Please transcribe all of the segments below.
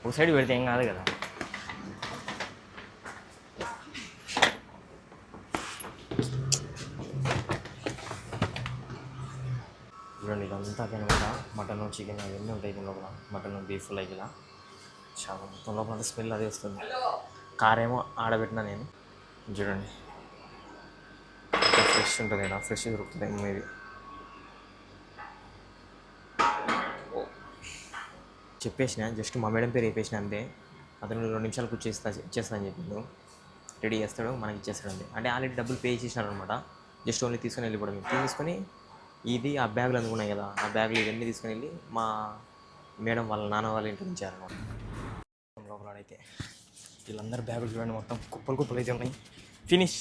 ఒక సైడ్ పెడితే ఏం కాదు కదా. చూడండి ఇదంతా అనమాట మటన్ చికెన్ అవన్నీ ఉంటాయి దీని లోపల. మటన్ బీఫ్ లైక్ ఇలా చాలా మొత్తం లోపల స్మెల్ అదే వస్తుంది. కారేమో ఆడబెట్టినా నేను. చూడండి ఫ్రెష్ ఉంటుంది కదా, ఫ్రెష్ దొరుకుతుంది ఇది. చెప్పేసిన జస్ట్ మా మేడం పేరు చెప్పేసిన అంతే. అతను 2 నిమిషాలకు ఇచ్చేస్తా అని చెప్పిండు. రెడీ చేస్తాడు, మనకి ఇచ్చేస్తాడు అంతే. అంటే ఆల్రెడీ డబ్బులు పే చేసినారు అనమాట. జస్ట్ ఓన్లీ తీసుకొని వెళ్ళిపోవడం. తీసుకొని ఇది ఆ బ్యాగులు అనుకున్నాయి కదా, ఆ బ్యాగులు ఇవన్నీ తీసుకొని వెళ్ళి మా మేడం వాళ్ళ నాన్న వాళ్ళ ఇంటికి ఇచ్చారనమాట. లోపల అయితే వీళ్ళందరూ బ్యాగులు చూడండి మొత్తం కుప్పలు అయితే ఉన్నాయి. ఫినిష్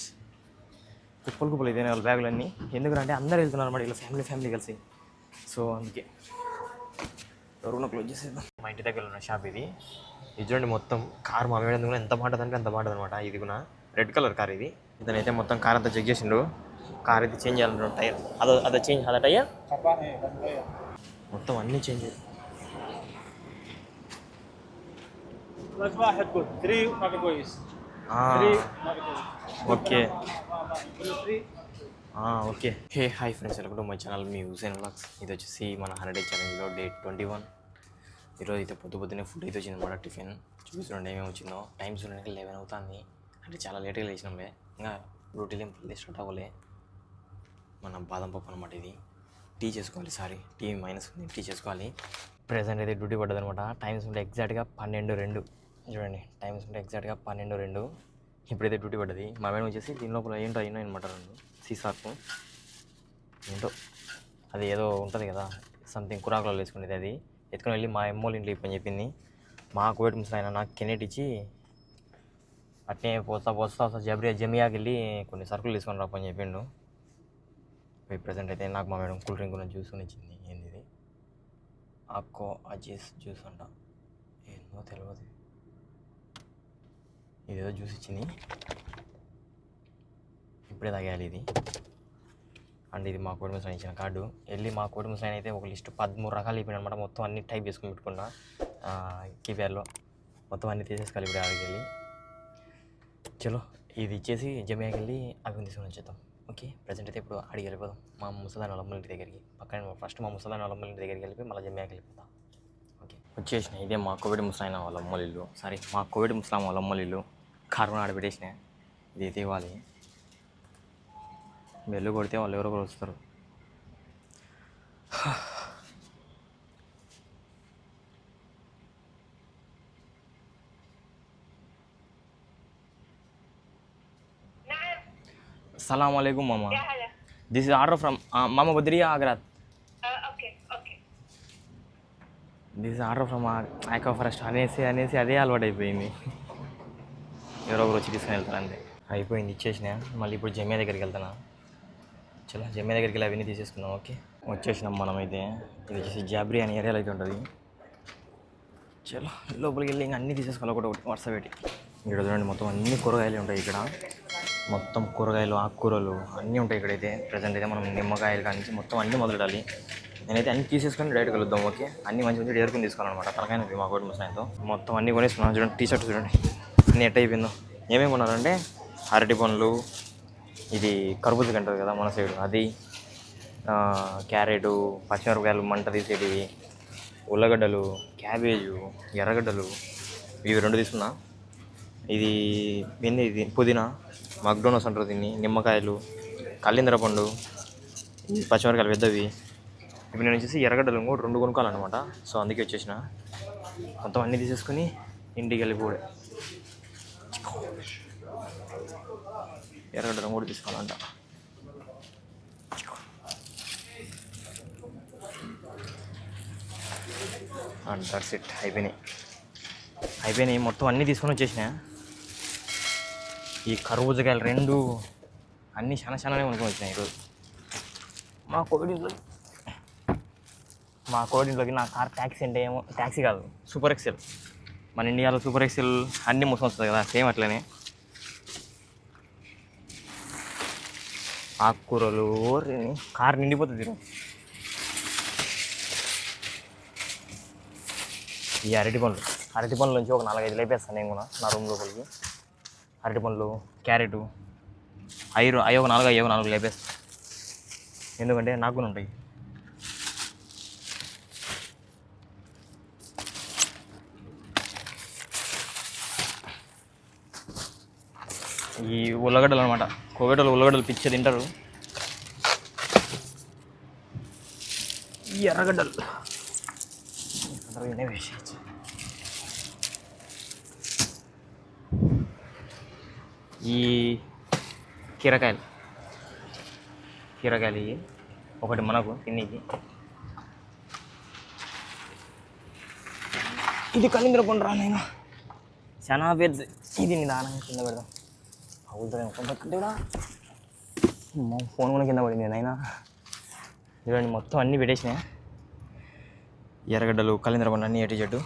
కుప్పలు అయితే వాళ్ళ బ్యాగులన్నీ. ఎందుకంటే అందరూ వెళ్తున్నారు అనమాట వీళ్ళ ఫ్యామిలీ కలిసి. సో అందుకే ఎవరు క్లోజ్ చేసేద్దాం. మా ఇంటి దగ్గర ఉన్న షాప్ ఇది. ఇది చూడండి మొత్తం కార్ మా మేడం కూడా ఎంత బాగుంటుందంటే అంత బాగుంటుంది అనమాట. ఇది కూడా రెడ్ కలర్ కార్ ఇది. ఇతనైతే మొత్తం కార్ అంతా చెక్ చేసిండు. కార్ అయితే చేంజ్ చేయాలంటారు. టైర్ అదే చేంజ్ అదే టైర్ మొత్తం అన్నీ change. Okay okay. Hey hi friends, welcome to my channel మీ హుసేన్ వ్లాగ్స్. ఇది వచ్చేసి మన 100 ఛాలెంజ్లో డే 21. ఈరోజు అయితే పొద్దున్నే ఫుడ్ అయితే వచ్చింది అనమాట. టిఫిన్ చూపిస్తుండే ఏమేమి వచ్చిందో. టైం చూడడానికి 11 అవుతుంది. అంటే చాలా లేట్గా లేచినాంలే. ఇంకా డ్యూటీలు ఏం పల్లె స్టార్ట్ అవ్వలే. మన బాదం పప్పు అనమాట ఇది. టీ చేసుకోవాలి. టీ మైనస్ ఉంది, టీ చేసుకోవాలి. ప్రెజెంట్ అయితే డ్యూటీ పడ్డది అనమాట. టైమ్స్ ఉంటే ఎగ్జాక్ట్గా 12:02. చూడండి టైమ్స్ ఉంటే ఎగ్జాక్ట్గా 12:02. ఇప్పుడైతే డ్యూటీ పడ్డది. మా మేడం వచ్చేసి దీని లోపల ఏంటో అయినాయి అనమాట. 2 సీసాకు ఏంటో అది ఏదో ఉంటుంది కదా, సంథింగ్ కురాకులలో వేసుకునేది. అది ఎత్తుకొని వెళ్ళి మా అమ్మోళ్ళ ఇంట్లో ఇప్పని చెప్పింది. మా కోవిడ్ ముసలాయన నాకు కెనెట్ ఇచ్చి అట్నే పోస్తా జమియాకి వెళ్ళి కొన్ని సరుకులు తీసుకొని రాపని చెప్పిండు. ప్రజెంట్ అయితే నాకు మా మేడం కూల్ డ్రింక్ జ్యూస్ కొని ఇచ్చింది. ఏంది ఇది, ఆక్కో అజీస్ జ్యూస్ అంట, ఏందో తెలియదు. ఇదేదో జ్యూస్ ఇచ్చింది, ఇప్పుడే తాగేయాలి ఇది. అండ్ ఇది మా కోడి ముసలాయన ఇచ్చిన కార్డు. వెళ్ళి మా కోడి ముసలాయన అయితే ఒక లిస్ట్ 13 రకాలు అయిపోయిన అనమాట. మొత్తం అన్ని టైప్ చేసుకుని పెట్టుకున్నా కీప్యాడ్లో. మొత్తం అన్నీ తీసేసుకోవాలి ఇప్పుడు ఆడికి వెళ్ళి. చలో ఇది ఇచ్చేసి జమియాకి వెళ్ళి అవి తీసుకొని వచ్చేద్దాం. ఓకే, ప్రజెంట్ అయితే ఇప్పుడు ఆడికి వెళ్ళిపోదాం మా ముసలాయన వాళ్ళ అమ్మల ఇంటి దగ్గరికి. పక్కన ఫస్ట్ మా ముసలాయన వాళ్ళ అమ్మల ఇంటి దగ్గరికి వెళ్ళిపోయి మళ్ళీ జమియాకి వెళ్ళిపోతాం. ఓకే వచ్చేసిన. ఇదే మా కోవిడ్ ముసలాయన వాళ్ళ అమ్మల ఇల్లు. మా కోవిడ్ ముసలాం వాళ్ళ అమ్మల ఇల్లు. కారు ఆడబెట్టేసిన. ఇది అయితే ఇవ్వాలి. బెల్లు కొడితే వాళ్ళు ఎవరో వస్తారు. अस्सलाम वालेकुम मामा. This is order from Mama Badriya Agra. Okay. This is order from Aqua Forest అనేసి అదే అలవాటు అయిపోయింది. ఎవరో ఒకరు వచ్చి తీసుకుని వెళ్తారు అంతే. అయిపోయింది, ఇచ్చేసిన. మళ్ళీ ఇప్పుడు జమియా దగ్గరికి వెళ్తాను. చలో జమియా దగ్గరికి వెళ్ళి అవన్నీ తీసేసుకుందాం. ఓకే వచ్చేసినాం మనమైతే. ఇది వచ్చేసి జాబ్రీ అనే ఏరియాలో అయితే ఉంటుంది. చలో లోపలికి వెళ్ళి ఇంకా అన్నీ తీసేసుకోవాలి ఒకటి వరుస పెట్టి. ఇక్కడ చూడండి మొత్తం అన్ని కూరగాయలు ఉంటాయి. ఇక్కడ మొత్తం కూరగాయలు ఆకుకూరలు అన్నీ ఉంటాయి ఇక్కడైతే. ప్రజెంట్ అయితే మనం నిమ్మకాయలు కానీ మొత్తం అన్నీ మొదలెడాలి. నేనైతే అన్నీ తీసేసుకొని డైరెక్ట్ కలుద్దాం. ఓకే అన్నీ మంచి డేరుకుని తీసుకోవాలన్నమాట. తలకాయ మా కోటి ముసలాయనతో మొత్తం అన్నీ కొనేసుకున్నాను. చూడండి టీ షర్ట్ చూడండి అన్నీ ఎట్ అయిపోయిందో. ఏమేమి కొన్నారంటే అరటి పండ్లు, ఇది కర్బూజ అంటారు కదా మన సైడు, అది క్యారెటు, పచ్చిమిరపకాయలు మంట తీసేటివి, ఉల్లగడ్డలు, క్యాబేజు, ఎర్రగడ్డలు, ఇవి 2 తీసుకున్నా. ఇది ఏంది, ఇది పుదీనా, మక్డోనల్స్ అంటారు దీన్ని, నిమ్మకాయలు, కల్లిందర పండు, పచ్చిమిరపకాయలు పెద్దవి. ఇవి నేను వచ్చేసి ఎర్రగడ్డలు 2 కొనుక్కోవాలన్నమాట. సో అందుకే వచ్చేసిన. మొత్తం అన్నీ తీసేసుకొని ఇంటికి వెళ్ళిపోడే. ఎర్రగడ్డలు 3 తీసుకోవాలంట. And that's it. అయిపోయినాయి మొత్తం అన్నీ తీసుకొని వచ్చేసిన. ఈ కర్బూజకాయలు 2 అన్నీ చాలానే కొనుక్కొని వచ్చినాయి ఈరోజు. మా కోడింట్లోకి నా కార్ ట్యాక్సీ అంటే ఏమో, ట్యాక్సీ కాదు సూపర్ ఎక్సెల్. మన ఇండియాలో సూపర్ ఎక్సెల్ అన్నీ మోసం వస్తుంది కదా, సేమ్ అట్లనే. ఆకుకూరలు కారు నిండిపోతుంది. ఈ అరటి పండ్లు అరటి పండ్ల నుంచి ఒక 4-5 లేపేస్తాను నేను కూడా నా రూమ్ లోపలికి. అరటి పండ్లు, క్యారెట్ అవి ఒక 4 లేపేస్తాను, ఎందుకంటే నాకు కూడా ఉంటాయి. ఈ ఉల్లగడ్డలు అనమాట, కోవేటలు ఉల్లగడ్డలు పిచ్చి తింటారు. ఈ ఎర్రగడ్డలు వేసేయచ్చు. ఈ కీరకాయలు ఇవి ఒకటి మనకు తిన్నీకి. ఇది కలింద్ర పండు రా నేను, చాలా పెద్ద. ఇది నిదానంగా కింద పెడదాం. అవుతుంది కొంటే కూడా ఫోన్ కూడా కింద పడింది నైనా. చూడండి మొత్తం అన్నీ పెట్టేసినాయి. ఎర్రగడ్డలు, కలింద్ర పండు అన్నీ ఎటు చెట్టు.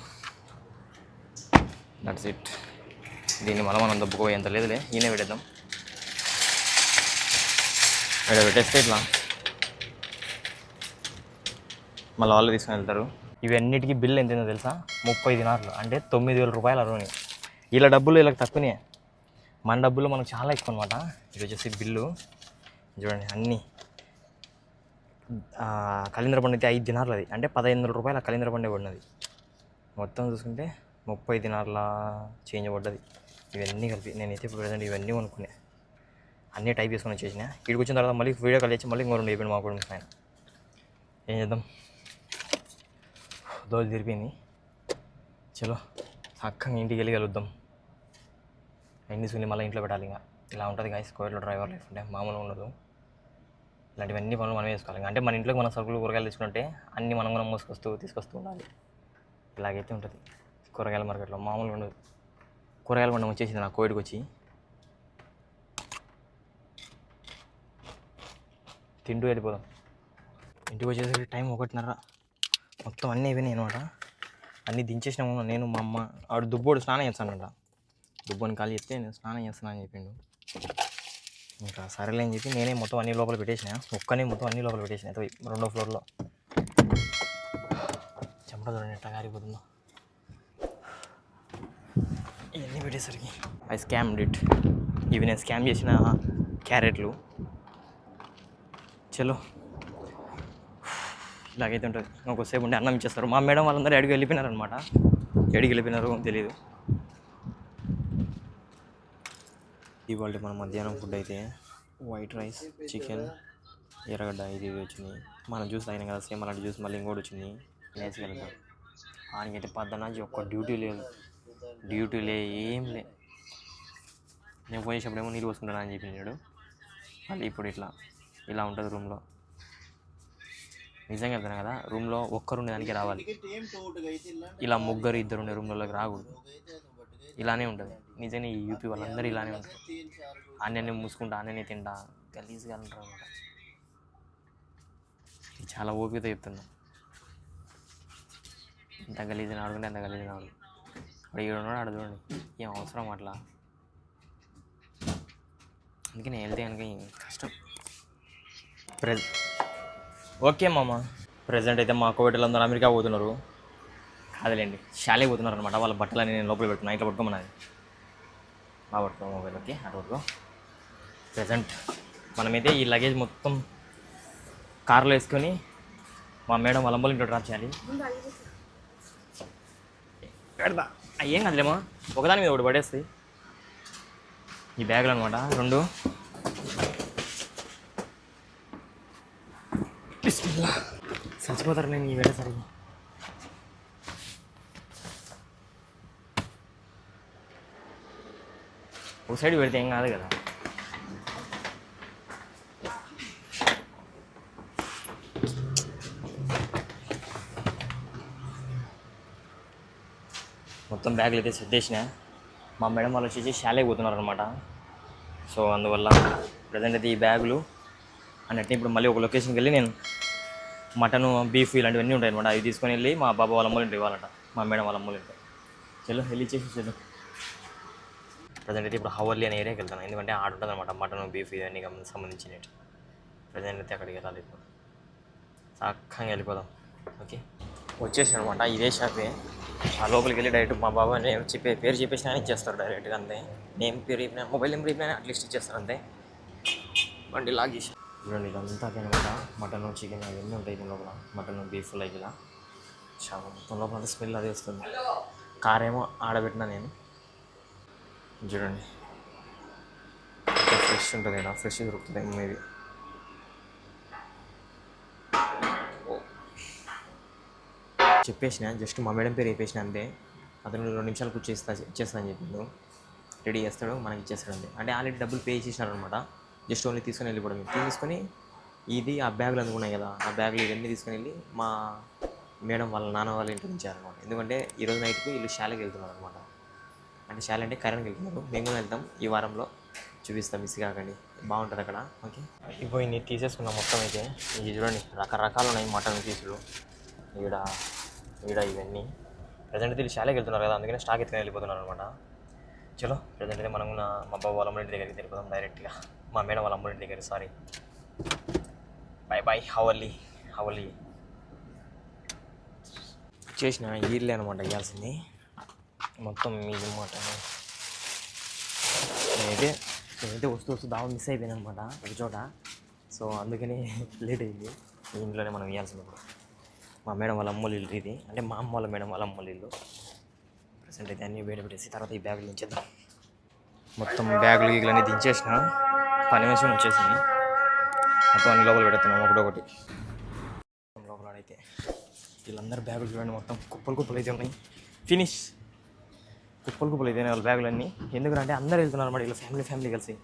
That's it. దీన్ని మనం దబ్బుకోయేంత లేదులే, ఈయనే పెట్టేద్దాం. ఇక్కడ పెట్టేస్తే ఇట్లా మళ్ళీ వాళ్ళు తీసుకుని వెళ్తారు. ఇవన్నిటికీ బిల్లు ఎంతైందో తెలుసా? 30 దినార్లు, అంటే 9,000 రూపాయలు అరువుని. ఇలా డబ్బులు వీళ్ళకి తక్కువనే, మన డబ్బులు మనకు చాలా ఎక్కువ అనమాట. ఇది వచ్చేసి బిల్లు చూడండి. అన్నీ కలింద్ర పండు అయితే 5 దినార్లు, అది అంటే 15,000 రూపాయలు కలింద్ర పండే పడినది. మొత్తం చూసుకుంటే 30 దినార్ల చేంజ్ పడ్డది. ఇవన్నీ కలిపి నేనైతే ఇప్పుడు ప్రజెంట్ ఇవన్నీ కొనుక్కునే, అన్నీ టైప్ చేసుకొని వచ్చేసిన. ఇక్కడికి వచ్చిన తర్వాత మళ్ళీ వీడియో కాల్ చేసి మళ్ళీ ఇంకో 2 అయిపోయింది మా కూడా ఆయన. ఏం చేద్దాం, దోలు తిరిపోయింది. చలో చక్కగా ఇంటికి వెళ్ళి కలుద్దాం. అన్నీ సుని మళ్ళీ ఇంట్లో పెట్టాలి. ఇంకా ఇలా ఉంటుంది గాయస్ కోవిడ్లో డ్రైవర్ లైఫ్ అంటే మామూలుగా ఉండదు. ఇలాంటివన్నీ పనులు మనం వేసుకోవాలి. అంటే మన ఇంట్లోకి మన సరుకులు కూరగాయలు తెచ్చుకుంటే అన్నీ మనం తీసుకొస్తూ ఉండాలి. ఇలాగైతే ఉంటుంది కూరగాయల మార్కెట్లో, మామూలుగా ఉండదు. కూరగాయల పండుగ వచ్చేసింది నాకు కోవిడ్కి వచ్చి. తింటూ వెళ్ళిపోదాం. ఇంటికి వచ్చేసరికి టైం 1:30. మొత్తం అన్నీ అయిపోయినాయి అనమాట. అన్నీ దించేసినాము. నేను మా అమ్మ ఆడు దుబ్బోడు స్నానం చేస్తానంట. దుబ్బని ఖాళీ చెప్తే నేను స్నానం చేస్తానని చెప్పిండు. ఇంకా సరేలే అని చెప్పి నేనే మొత్తం అన్ని లోపల పెట్టేసిన. ఒక్కనే మొత్తం అన్ని లోపల పెట్టేసిన. 2వ ఫ్లోర్లో చెమట చూడండి ఎట్లా కారిపోతుందో. ఇవన్నీ పెట్టేసరికి ఐ స్కామ్ డిట్. ఇవి నేను స్కామ్ చేసిన క్యారెట్లు. చలో ఇలాగైతే ఉంటుంది. ఇంకొకసేపు ఉంటే అన్నం ఇచ్చేస్తారు. మా మేడం వాళ్ళందరూ ఎడికి వెళ్ళిపోయినారు అనమాట. ఎడికి వెళ్ళిపోయినారు తెలియదు. ఇవాళ మన మధ్యాహ్నం ఫుడ్ అయితే వైట్ రైస్, చికెన్, ఎర్రగడ్డ ఇది వచ్చింది. మనం జ్యూస్ తాగినాం కదా సేమ్ అలాంటి జ్యూస్ మళ్ళీ ఇంకోటి వచ్చింది. వేసుకెళ్తాం. ఆయనకైతే పద్దనాచి ఒక్క డ్యూటీ ఏం లే. నేను పోయేటప్పుడేమో నీళ్ళు పోసుకుంటాను అని చెప్పినాడు. మళ్ళీ ఇప్పుడు ఇలా ఉంటుంది రూమ్లో. నిజంగా చెప్తాను కదా, రూమ్లో ఒక్కరు ఉండేదానికి రావాలి. ఇలా 3-2 ఉండే రూమ్లలోకి రాకూడదు. ఇలానే ఉంటుంది నిజంగా. ఈ యూపీ వాళ్ళందరూ ఇలానే ఉంటారు. అన్నీ మూసుకుంటా, అన్నీ తింటా, గలీజ్గా అంటారు అనమాట. చాలా ఓపికతో చెప్తున్నా. ఎంత గలీజ్ని ఆడుకుంటే అంత గలీజ్ని ఆడు. అక్కడ ఉన్నాడు, ఆడ చూడండి. ఏం అవసరం అట్లా. అందుకే నేను వెళ్తే కనుక కష్టం. ఓకే మామ, ప్రజెంట్ అయితే మా కోవిడ్లందరూ అమెరికా పోతున్నారు. కాదులేండి, షాలే పోతున్నారు అనమాట. వాళ్ళ బట్టలని నేను లోపల పెట్టుకున్నా. ఇట్లా పట్టుకోమన్నది. బాగా పట్టుకో మొబైల్. ఓకే అటు పట్టుకో. ప్రజెంట్ మనమైతే ఈ లగేజ్ మొత్తం కార్లో వేసుకొని మా మేడం వాళ్ళ అమ్మలు ఇంట్లో డ్రాప్ చేయాలి. పెడతా ఏం కదలేమా, ఒకదాని మీద ఒకటి పడేస్తాయి. ఈ బ్యాగులు అనమాట 2. చచ్చిపోతారు నేను ఈ వెళ్ళేసరికి. ఒక సైడ్ పెడితే ఏం కాదు కదా. మొత్తం బ్యాగులు అయితే సర్దేసిన. మా మేడం వాళ్ళు వచ్చేసి షాలేకి పోతున్నారు అనమాట. సో అందువల్ల ప్రజెంట్ అయితే ఈ బ్యాగులు అన్నట్టు ఇప్పుడు మళ్ళీ ఒక లొకేషన్కి వెళ్ళి నేను మటను, బీఫ్ ఇలాంటివన్నీ ఉంటాయి అనమాట. అవి తీసుకొని వెళ్ళి మా బాబా వాళ్ళ అమ్మలు ఇంటికి ఇవ్వాలంట, మా మేడం వాళ్ళ అమ్మలు ఇంటికి. చలో వెళ్ళి ఇచ్చేసి చలో. ప్రజెంట్ అయితే ఇప్పుడు హవర్లీ అనే ఏరియాకి వెళ్తాను, ఎందుకంటే ఆడ ఉంటుంది అనమాట మటన్, బీఫ్ ఇవన్నీ సంబంధించినవి. ప్రజెంట్ అయితే అక్కడికి వెళ్ళాలి. ఇప్పుడు చక్కగా వెళ్ళిపోదాం. ఓకే. వచ్చేసాను అనమాట. ఇదే షాపే. ఆ లోపలికి వెళ్ళి డైరెక్ట్ మా బాబా నేను పేరు చెప్పేసినా ఇచ్చేస్తారు డైరెక్ట్గా అంతే. నేమ్ పేరు చెప్పినా మొబైల్ నెంబర్ చెప్పినా అట్లీస్ట్ ఇచ్చేస్తారు అంతే. బండి లాగేసి చూడండి ఇదంతా అనమాట. మటన్ చికెన్ అవన్నీ ఉంటాయి దీని లోపల. మటన్ బీఫ్ లైక్ ఇలా చాలా మొత్తం లోపల అంతా స్మెల్ అదే వస్తుంది. కార్ ఏమో ఆడబెట్టినా నేను. చూడండి ఫ్రెష్ ఉంటుంది కదా, ఫ్రెష్ దొరుకుతుంది మేబీ. చెప్పేసిన జస్ట్ మా మేడం పేరు చెప్పేసిన అంతే. అతను 2 నిమిషాలు ఇచ్చేస్తా అని చెప్పిండు. రెడీ చేస్తాడు, మనకి ఇచ్చేస్తాడు అంతే. అంటే ఆల్రెడీ డబ్బులు పే చేసినారు అనమాట. జస్ట్ ఓన్లీ తీసుకొని వెళ్ళిపోవడం. తీసుకొని ఇది ఆ బ్యాగులు అందుకున్నాయి కదా, ఆ బ్యాగులు ఇవన్నీ తీసుకొని వెళ్ళి మా మేడం వాళ్ళ నాన్న వాళ్ళ ఇంటికి ఇచ్చారనమాట. ఎందుకంటే ఈరోజు నైట్కి వీళ్ళు శాలకి వెళ్తున్నారు అనమాట. అంటే శాల అంటే కరెంట్కి వెళ్తున్నారు. మేము కూడా వెళ్తాం ఈ వారంలో, చూపిస్తాం, మిస్ కాకండి, బాగుంటుంది అక్కడ. ఓకే, ఇప్పుడు ఇన్ని తీసేసుకున్నాం మొత్తం. అయితే ఇది చూడండి రకరకాలు ఉన్నాయి మటన్ పీసులు. ఈడ ఇవన్నీ ప్రజెంట్ వీళ్ళు శాలకి వెళ్తున్నారు కదా, అందుకని స్టాక్ ఎత్తుకొని వెళ్ళిపోతున్నారు అనమాట. చలో ప్రజెంట్ అయితే మనం మా బాబు వాళ్ళ అమ్మ దగ్గరికి వెళ్ళిపోదాం డైరెక్ట్గా. మా మేడం వాళ్ళ అమ్మ దగ్గరికి. సారీ, బాయ్ హవల్లీ చేసిన ఈళ్ళే అనమాట ఇవ్వాల్సింది మొత్తం మీది మటన్. నేనైతే వస్తూ దావా మిస్ అయిపోయాను అనమాట ఒక చోట. సో అందుకని లేట్ అయింది. ఇంట్లోనే మనం ఇవ్వాల్సింది ఇప్పుడు. మా మేడం వాళ్ళ అమ్మోళ్ళ ఇల్లు ఇది, అంటే మా అమ్మ వాళ్ళ మేడం వాళ్ళ అమ్మోళ్ళ ఇల్లు. ప్రజెంట్ అయితే అన్నీ వేడి పెట్టేసి తర్వాత ఈ బ్యాగులు దించేద్దాం. మొత్తం బ్యాగులు గీగులన్నీ దించేసిన, పని మనిషి వచ్చేసింది. మొత్తం అన్ని లోపల పెడుతున్నాం ఒకటొకటి. లోపల అయితే వీళ్ళందరూ బ్యాగులు చూడండి, మొత్తం కుప్పలు అయితే ఉన్నాయి. ఫినిష్ కుప్పలు అయితే వాళ్ళ బ్యాగులన్నీ. ఎందుకంటే అందరూ వెళ్తున్నారు అన్నమాట, వీళ్ళ ఫ్యామిలీ కలిసి.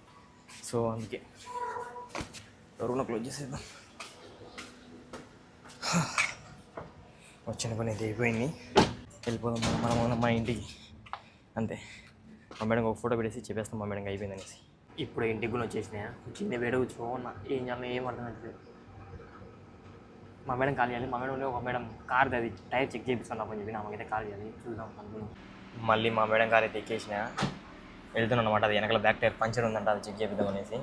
సో అందుకే ఎవరు క్లోజ్ చేసేద్దాం. వచ్చిన పని అయితే అయిపోయింది, వెళ్ళిపోదాం మనం మా ఇంటికి అంతే. మా మేడం ఒక ఫోటో పెట్టేసి చెప్పేస్తాం మా మేడం అయిపోయింది అనేసి. ఇప్పుడు ఇంటికి కూడా వచ్చేసినాయా, చిన్న వేడ కూర్చోన్నా ఏం చేయాలి ఏం అర్థం అవుతుంది. మా మేడం కాల్ చేయాలి. మా మేడం ఒక మేడం కార్ది అది టైర్ చెక్ చేపిస్తున్నాం అని చెప్పి నాకైతే కాల్ చేయాలి, చూద్దాం అనుకున్నాం. మళ్ళీ మా మేడం కార్ అయితే ఎక్కేసిన వెళ్తున్నాను అనమాట. అది వెనకాల బ్యాక్ టైర్ పంచర్ ఉందంట, అది చెక్ చేపిద్దాం అనేసి.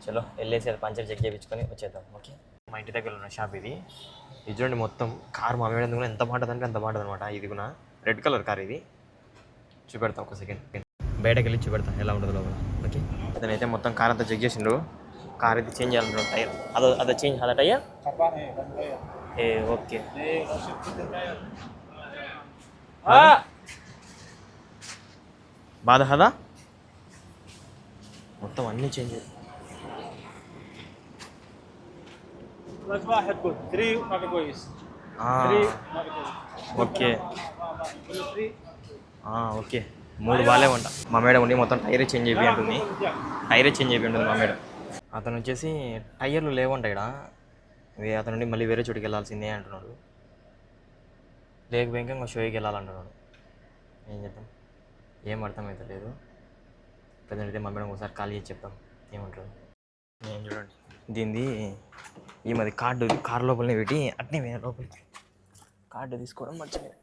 చలో వెళ్ళేసి అది పంచర్ చెక్ చేయించుకొని వచ్చేద్దాం. ఓకే, మా ఇంటి దగ్గర ఉన్న షాప్ ఇది. చూడండి మొత్తం కార్ మా మేడం కూడా ఎంత బాగుంటుందంటే అంత బాగుంటుంది అనమాట. ఇది కూడా రెడ్ కలర్ కార్. ఇది చూపెడతాం ఒక సెకండ్, బయటకు వెళ్ళి చూపెడతాం ఎలా ఉంటుంది లోపల. ఓకే, అతనైతే మొత్తం కార్ అంతా చెక్ చేసిండు. కార్ అయితే చేంజ్ చేయాలంటున్నాడు టైర్. అదో చేంజ్ అదా టైర్ ఏ ఓకే. బాధ కదా మొత్తం అన్నీ చేంజ్. ఓకే ఓకే, 3 బాగాలే ఉంటా. మా మేడం ఉండి మొత్తం టైరే చేంజ్ అయిపోయి ఉంటుంది మా మేడం. అతను వచ్చేసి టైర్లు లేవంట ఇక్కడ. అతను నుండి మళ్ళీ వేరే చోటుకి వెళ్ళాల్సిందే అంటున్నాడు. లేకపోయి ఇంకా షోకి వెళ్ళాలంటున్నాడు. ఏం చేద్దాం, ఏం అర్థమవుతలేదు. ప్రజెంట్ అయితే మా మేడం ఒకసారి కాల్ చేసి చెప్తాం ఏమంటారు. నేను చూడండి దీనిది ఈ మధ్య కారు లోపలనే పెట్టి అట్నే వేరే లోపలికి కార్డు తీసుకోవడం మర్చిపోయా,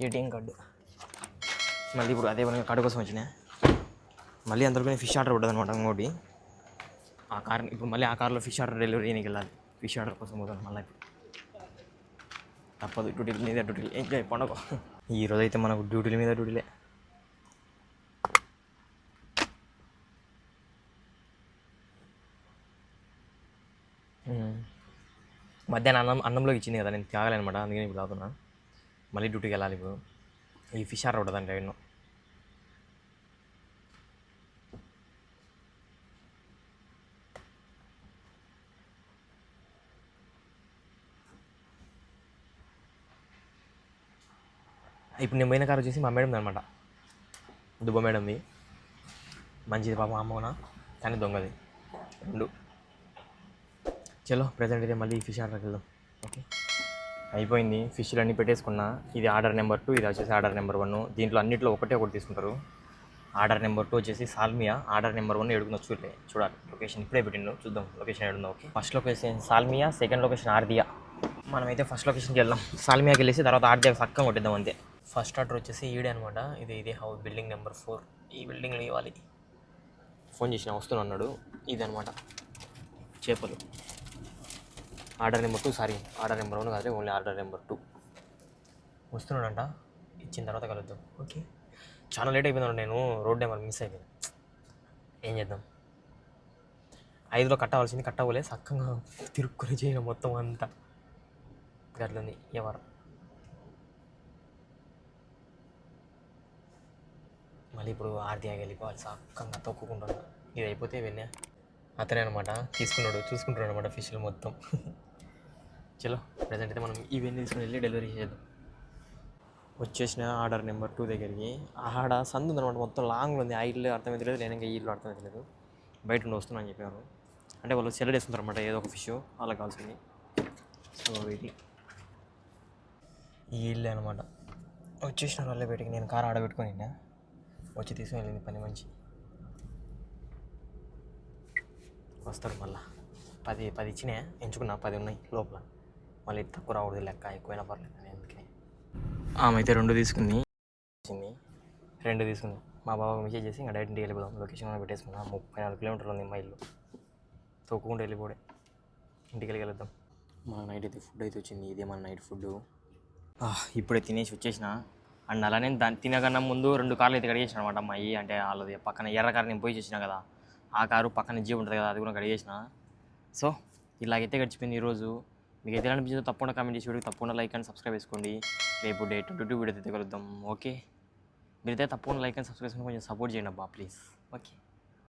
ఏటీఎం కార్డు. మళ్ళీ ఇప్పుడు అదే పని కార్డు కోసం వచ్చినా. మళ్ళీ అందరికీ ఫిష్ ఆర్డర్ ఉంటుంది అనమాట. ఇంకోటి ఆ కార్ ఇప్పుడు మళ్ళీ ఆ కార్లో ఫిష్ ఆర్డర్ డెలివరీ చేయడానికి వెళ్ళాలి. ఫిష్ ఆర్డర్ కోసం పోతాను మళ్ళీ. ఇప్పుడు తప్పదు, డ్యూటీల మీద డ్యూటీలు. ఎంజాయ్ పండుగ. ఈరోజు అయితే మనకు డ్యూటీల మీద డ్యూటీలే. మధ్యాహ్నం అన్నంలోకి ఇచ్చింది కదా, నేను తాగలేనమాట, అందుకని ఇప్పుడు తాగుతున్నా. మళ్ళీ డ్యూటీకి వెళ్ళాలి ఇప్పుడు. ఈ ఫిష్ ఆర్డర్ ఉంటుందంటే ఎన్నో. ఇప్పుడు నేను పోయిన కారు వచ్చేసి మా మేడంది అనమాట, దుబ్బ మేడంది. మంచిది పాప అమ్మనా, కానీ దొంగది 2. చలో ప్రజెంట్ అయితే మళ్ళీ ఫిష్ ఆర్డర్కి వెళ్దాం. ఓకే, అయిపోయింది. ఫిష్లు అన్నీ పెట్టేసుకున్నా. ఇది ఆర్డర్ నెంబర్ 2, ఇది వచ్చేసి ఆర్డర్ నెంబర్ 1. దీంట్లో అన్నింటిలో ఒకటి తీసుకుంటారు. ఆర్డర్ నెంబర్ 2 వచ్చేసి సాల్మియా, ఆర్డర్ నెంబర్ 1 ఎడుగుందో చూడాలి. లొకేషన్ ఇప్పుడే పెట్టిండు, చూద్దాం లొకేషన్ ఎడుందో. Okay, first location Salmiya, second location Ardiya. మనమైతే ఫస్ట్ లొకేషన్కి వెళ్దాం. సాల్మియాకి వెళ్ళేసి తర్వాత ఆర్దియా పక్కన కొట్టిద్దాం అంతే. ఫస్ట్ ఆర్డర్ వచ్చేసి ఈడే అనమాట. ఇదే హౌస్, బిల్డింగ్ నెంబర్ 4. ఈ బిల్డింగ్లో ఇవ్వాలి. ఫోన్ చేసిన వస్తున్నా అన్నాడు. ఇది అనమాట చేపలు. Order number 2 sorry order number 1 కాదు ఓన్లీ ఆర్డర్ నెంబర్ 2 వస్తున్నాడంట. ఇచ్చిన తర్వాత కలుద్దాం. ఓకే చాలా లేట్ అయిపోయింది. నేను రోడ్ నెంబర్ మిస్ అయిపోయింది. ఏం చేద్దాం, 5లో కట్టవలసింది కట్టవలే, చక్కగా తిరుక్కొని చేయడం మొత్తం అంతా గట్లుంది. ఎవరు మళ్ళీ ఇప్పుడు ఆర్తిగా వెళ్ళిపోవాలి, చక్కగా తొక్కుకుంటున్నా. ఇది అయిపోతే వెళ్ళా. అతనే అనమాట చూసుకుంటున్నాడు అనమాట ఫిష్లు మొత్తం. చలో ప్రజెంట్ అయితే మనం ఇవన్నీ తీసుకుని వెళ్ళి డెలివరీ చేద్దాం. వచ్చేసిన ఆర్డర్ నెంబర్ 2 దగ్గరికి. ఆడ సందు ఉందన్నమాట, మొత్తం లాంగ్లో ఉంది. ఆ ఇల్లు అర్థమవుతలేదు, నేను ఇంకా ఈ ఇల్లు అర్థమవుతలేదు. బయట నుండి వస్తున్నా అని చెప్పారు. అంటే వాళ్ళు సెలెక్ట్ చేస్తుంటారు అనమాట ఏదో ఒక ఫిష్ అలా కావాల్సింది. సో ఇది ఈ ఇల్లు అనమాట. వచ్చేసిన వాళ్ళే బయటికి. నేను కారు ఆడబెట్టుకొని వచ్చి తీసుకుని వెళ్ళింది పని మంచి. వస్తారు మళ్ళా 10 ఇచ్చినా, ఎంచుకున్నా 10 ఉన్నాయి లోపల. మళ్ళీ తక్కువ రాకూడదు, లెక్క ఎక్కువైనా పర్లేదు అని. అందుకని ఆమె అయితే 2 తీసుకుంది. 2 తీసుకుంది. మా బాబాకు మెసేజ్ చేసి ఇంకా డైరెక్ట్ ఇంటికి వెళ్ళిపోదాం, లొకేషన్ పెట్టేసుకున్నాం. 34 కిలోమీటర్లు ఉంది మా ఇల్లు. తొక్కుకుంటూ వెళ్ళిపోడే, ఇంటికి వెళ్ళిద్దాం. మన నైట్ అయితే ఫుడ్ అయితే వచ్చింది. ఇదే మన నైట్ ఫుడ్. ఇప్పుడే తినేసి వచ్చేసిన. అండ్ అలానే దాన్ని తినకన్నా ముందు 2 కార్లు అయితే కడిగేసిన అనమాట. అమ్మాయి అంటే వాళ్ళది పక్కన ఎర్ర కారు నేను పోయి చేసిన కదా, ఆ కారు పక్కన జీప్ ఉంటుంది కదా, అది కూడా కడిగేసిన. సో ఇలాగైతే గడిచిపోయింది ఈరోజు. మీకు అయితే అనిపించిందో తప్పకుండా కామెంట్ చేసి వీడియోకి తప్పకుండా లైక్ అండ్ సబ్స్క్రైబ్ చేసుకోండి. రేపు డే 22 వీడియో అయితే కలుద్దాం. ఓకే, మీరైతే తప్పకుండా లైక్ అండ్ సబ్స్క్రైబ్ చేసుకొని కొంచెం సపోర్ట్ చేయండి అబ్బా ప్లీజ్. ఓకే.